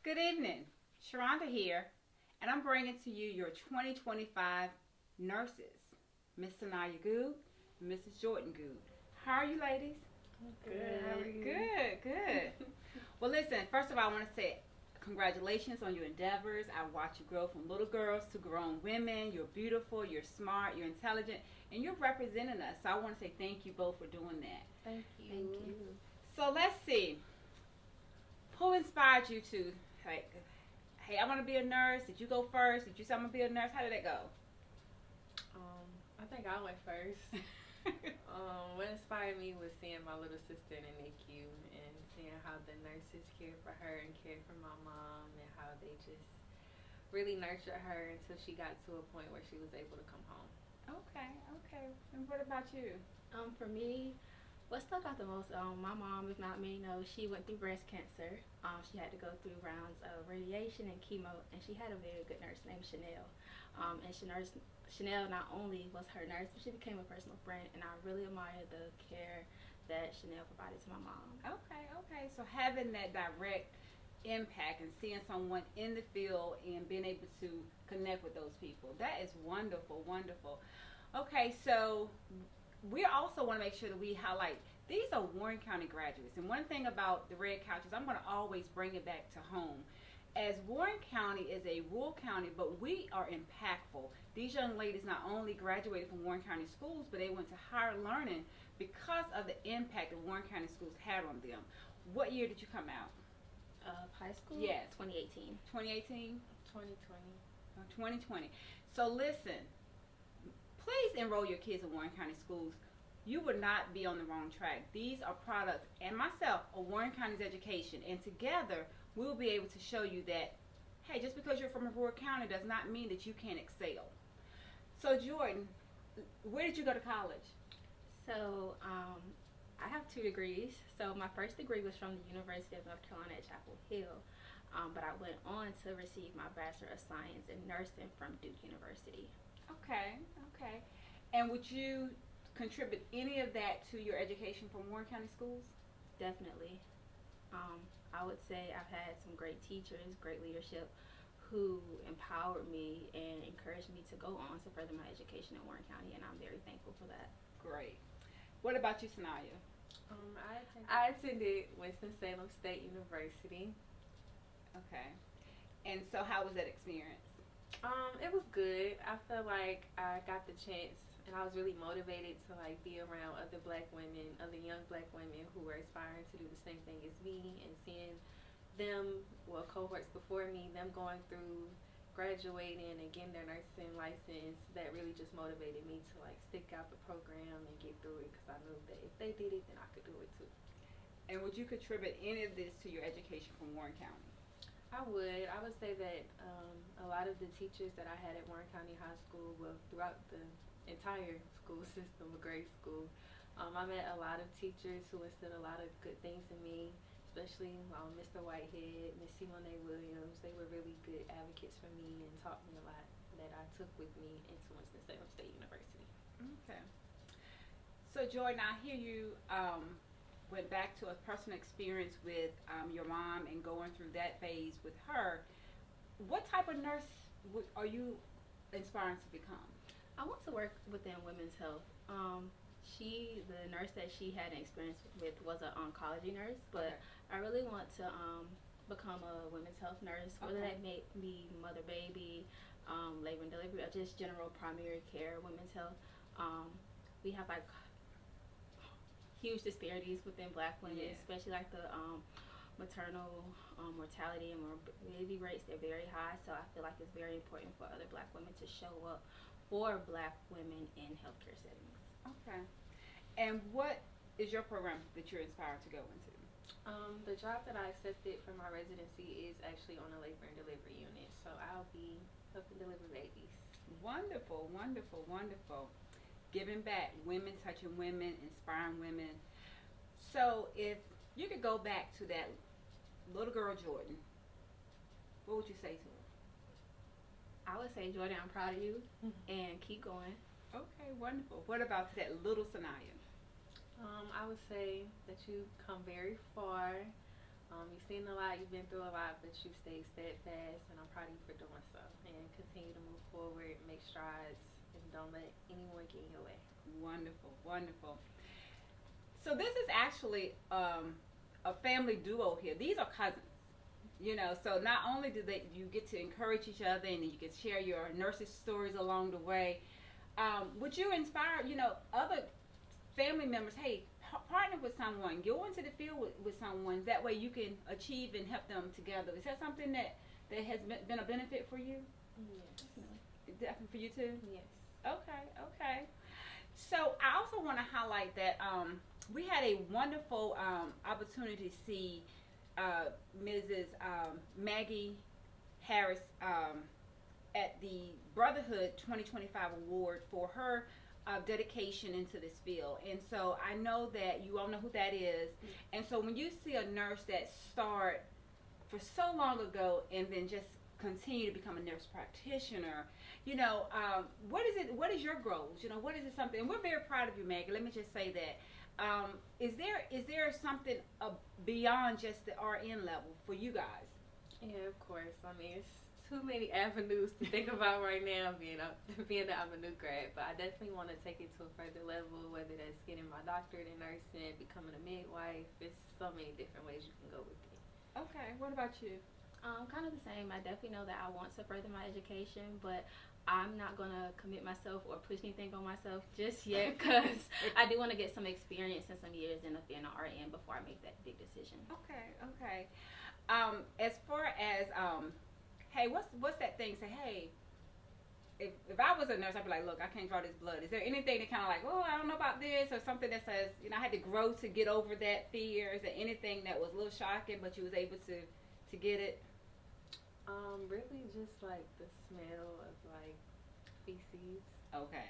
Good evening. Sharonda here, and I'm bringing to you your 2025 nurses, Miss Sanaya Good, and Mrs. Jordan Good. How are you, ladies? Good. How are Good, you? good, good. Well, listen, first of all, I want to say congratulations on your endeavors. I watch you grow from little girls to grown women. You're beautiful, you're smart, you're intelligent, and you're representing us. So I want to say thank you both for doing that. Thank Thank you. you. So let's see. Who inspired you to, like, hey, I want to be a nurse? Did you go first? Did you say I'm going to be a nurse? How did that go? I think I went first. What inspired me was seeing my little sister in the NICU and seeing how the nurses cared for her and cared for my mom and how they just really nurtured her until she got to a point where she was able to come home. Okay, okay. And what about you? For me, what stuck out the most, my mom, if not many know, she went through breast cancer. She had to go through rounds of radiation and chemo, and she had a very good nurse named Chanel. Chanel not only was her nurse, but she became a personal friend, and I really admire the care that Chanel provided to my mom. Okay, okay. So having that direct impact and seeing someone in the field and being able to connect with those people, that is wonderful, wonderful. Okay, so we also want to make sure that we highlight these are Warren County graduates. And one thing about the Red Couches, I'm going to always bring it back to home. As Warren County is a rural county, but we are impactful. These young ladies not only graduated from Warren County schools, but they went to higher learning because of the impact that Warren County schools had on them. What year did you come out? High school? Yes. 2018. 2018? 2020. 2020. So listen, please enroll your kids in Warren County schools. You would not be on the wrong track. These are products, and myself, of Warren County's education. And together, we will be able to show you that, hey, just because you're from a rural county does not mean that you can't excel. So, Jordan, where did you go to college? So, I have 2 degrees. So, my first degree was from the University of North Carolina at Chapel Hill. But I went on to receive my Bachelor of Science in Nursing from Duke University. Okay, okay. And would you contribute any of that to your education from Warren County schools? Definitely. I would say I've had some great teachers, great leadership who empowered me and encouraged me to go on to further my education in Warren County, and I'm very thankful for that. Great. What about you, Sanaya? I attended Winston-Salem State University. Okay. And so, how was that experience? It was good. I felt like I got the chance and I was really motivated to like be around other black women, other young black women who were aspiring to do the same thing as me and seeing them, well, cohorts before me, them going through graduating and getting their nursing license, that really just motivated me to like stick out the program and get through it because I knew that if they did it, then I could do it too. And would you contribute any of this to your education from Warren County? I would. I would say that a lot of the teachers that I had at Warren County High School, well, throughout the entire school system, a grade school, I met a lot of teachers who instilled a lot of good things in me, especially Mr. Whitehead, Miss Simone Williams. They were really good advocates for me and taught me a lot that I took with me into Winston-Salem State University. Okay. So, Jordan, I hear you went back to a personal experience with your mom and going through that phase with her. What type of nurse are you inspiring to become? I want to work within women's health. The nurse that she had an experience with was an oncology nurse, but Okay. I really want to become a women's health nurse, whether Okay. that may be mother baby, labor and delivery, or just general primary care, women's health. We have like huge disparities within black women, Yeah. especially like the maternal mortality and morbidity rates. They're very high, so I feel like it's very important for other black women to show up for black women in healthcare settings. Okay. And what is your program that you're inspired to go into? The job that I accepted for my residency is actually on a labor and delivery unit, so I'll be helping deliver babies. Wonderful, wonderful, wonderful. Giving back, women touching women, inspiring women. So, if you could go back to that little girl Jordan, what would you say to I would say, Jordan, I'm proud of you and keep going. her? Okay, wonderful. What about that little Sanaya? I would say that you come very far. You've seen a lot, you've been through a lot, but you stayed steadfast, and I'm proud of you for doing so. And continue to move forward, make strides, and don't let anyone get in your way. Wonderful, wonderful. So this is actually a family duo here. These are cousins. So not only do they you get to encourage each other and you can share your nurses stories along the way, would you inspire other family members? Hey, partner with someone, go into the field with someone. That way you can achieve and help them together. Is that something that has been a benefit for you? Yes. Definitely for you too. Yes. Okay, okay. So I also want to highlight that we had a wonderful opportunity to see Mrs. Maggie Harris at the Brotherhood 2025 Award for her dedication into this field. And so I know that you all know who that is. And so when you see a nurse that start for so long ago and then just continue to become a nurse practitioner, what is it? What is your goals? What is it something? And we're very proud of you, Maggie. Let me just say that. Is there something beyond just the RN level for you guys? Yeah, of course. I mean, it's too many avenues to think about right now being that I'm a new grad, but I definitely want to take it to a further level, whether that's getting my doctorate in nursing, becoming a midwife. There's so many different ways you can go with it. Okay, what about you? Kind of the same. I definitely know that I want to further my education, but I'm not going to commit myself or push anything on myself just yet because I do want to get some experience and some years in being an RN before I make that big decision. Okay, okay. As far as hey, what's that thing? Say, hey, if I was a nurse, I'd be like, look, I can't draw this blood. Is there anything that kind of like, oh, I don't know about this, or something that says, I had to grow to get over that fear? Is there anything that was a little shocking, but you was able to get it? Really just like the smell of like feces. Okay.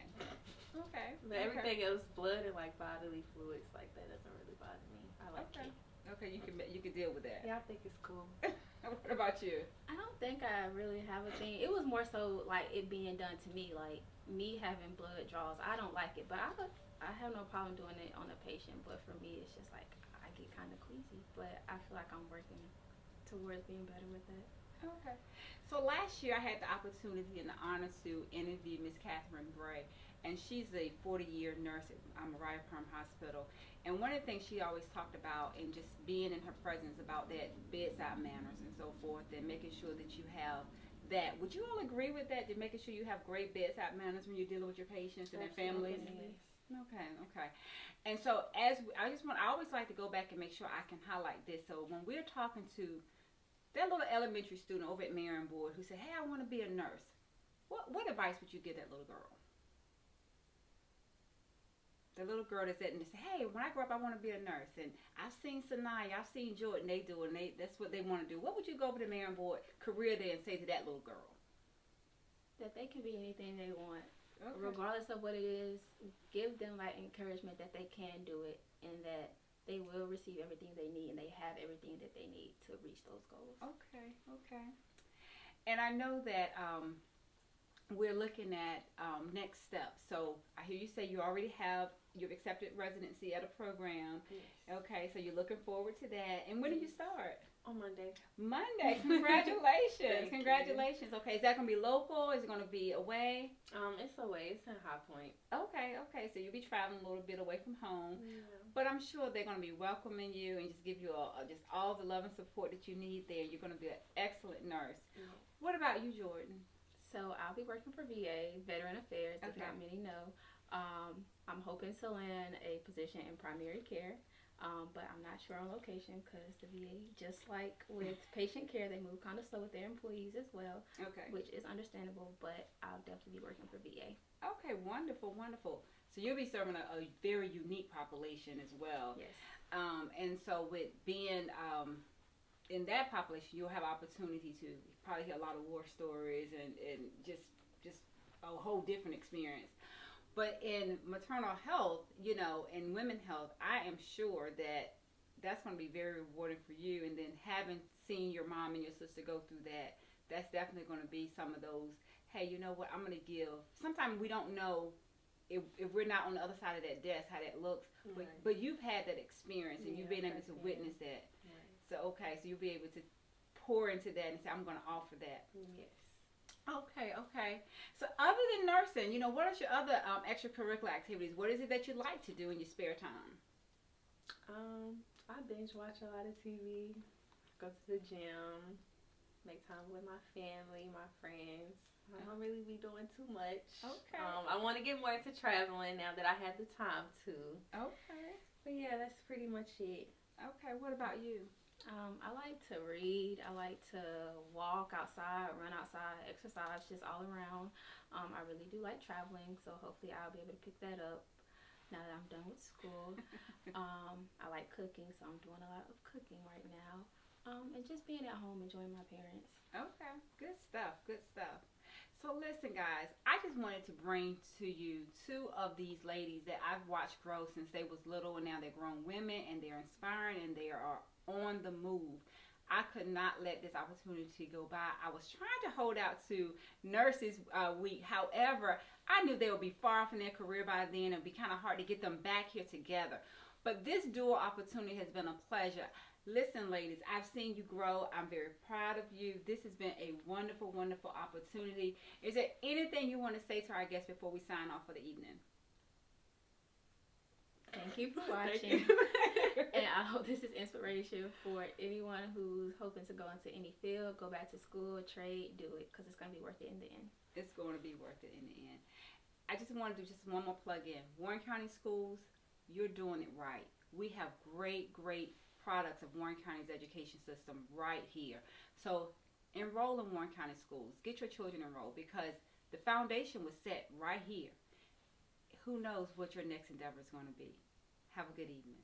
Okay. But everything else, blood and like bodily fluids, like that doesn't really bother me. I like it. Okay, you can deal with that. Yeah, I think it's cool. What about you? I don't think I really have a thing. It was more so like it being done to me, like me having blood draws. I don't like it, but I have no problem doing it on a patient. But for me, it's just like I get kind of queasy. But I feel like I'm working towards being better with it. Okay. So last year I had the opportunity and the honor to interview Miss Catherine Bray, and she's a 40-year nurse at Mariah Perm Hospital. And one of the things she always talked about, and just being in her presence about that bedside manners and so forth, and making sure that you have that. Would you all agree with that? That making sure you have great bedside manners when you're dealing with your patients and their families? Okay, okay. And so I always like to go back and make sure I can highlight this. So when we're talking to that little elementary student over at Marion Board who said, hey, I want to be a nurse, what advice would you give that little girl? The little girl that's at and say, hey, when I grow up, I want to be a nurse. And I've seen Sanaya, I've seen Jordan, they do, and that's what they want to do. What would you go over to Marion Board career day and say to that little girl? That they can be anything they want. Okay. Regardless of what it is, give them like encouragement that they can do it and that they will receive everything they need and they have everything that they need to reach those goals. Okay, okay. And I know that we're looking at next steps. So I hear you say you've accepted residency at a program. Yes. Okay, so you're looking forward to that. And when do you start? On Monday. Monday. Congratulations. Congratulations. Okay, is that going to be local? Is it going to be away? It's away. It's in High Point. Okay. So you'll be traveling a little bit away from home. Yeah. But I'm sure they're going to be welcoming you and just give you just all the love and support that you need there. You're going to be an excellent nurse. Yeah. What about you, Jordan? So I'll be working for VA, Veteran Affairs, if not many know. I'm hoping to land a position in primary care. But I'm not sure on location because the VA, just like with patient care, they move kind of slow with their employees as well. Okay. Which is understandable, but I'll definitely be working for VA. Okay, wonderful. So you'll be serving a very unique population as well. Yes. And so with being in that population, you'll have opportunity to probably hear a lot of war stories and just a whole different experience. But in maternal health, and women health, I am sure that that's going to be very rewarding for you. And then having seen your mom and your sister go through that, that's definitely going to be some of those, hey, you know what, I'm going to give. Sometimes we don't know if we're not on the other side of that desk, how that looks. Right. But you've had that experience and you've been able to witness that. Right. So okay, so you'll be able to pour into that and say, I'm going to offer that. Yes. Okay, okay. So other than nursing, what are your other extracurricular activities? What is it that you like to do in your spare time? I binge watch a lot of TV, go to the gym, make time with my family, my friends. I don't really be doing too much. Okay. I want to get more into traveling now that I have the time to. Okay. But yeah, that's pretty much it. Okay. What about you? I like to read. I like to walk outside, run outside, exercise, just all around. I really do like traveling, so hopefully I'll be able to pick that up now that I'm done with school. I like cooking, so I'm doing a lot of cooking right now. And just being at home, enjoying my parents. Okay. Good stuff. Good stuff. So listen, guys, I just wanted to bring to you two of these ladies that I've watched grow since they was little, and now they're grown women, and they're inspiring, and they are on the move. I could not let this opportunity go by. I was trying to hold out to Nurses Week. However, I knew they would be far off in their career by then. It would be kind of hard to get them back here together. But this dual opportunity has been a pleasure. Listen, ladies, I've seen you grow. I'm very proud of you. This has been a wonderful, wonderful opportunity. Is there anything you want to say to our guests before we sign off for the evening? Thank you for watching. And I hope this is inspiration for anyone who's hoping to go into any field, go back to school, trade, do it, because it's going to be worth it in the end. It's going to be worth it in the end. I just want to do just one more plug in. Warren County Schools, you're doing it right. We have great, great products of Warren County's education system right here. So enroll in Warren County Schools. Get your children enrolled, because the foundation was set right here. Who knows what your next endeavor is going to be. Have a good evening.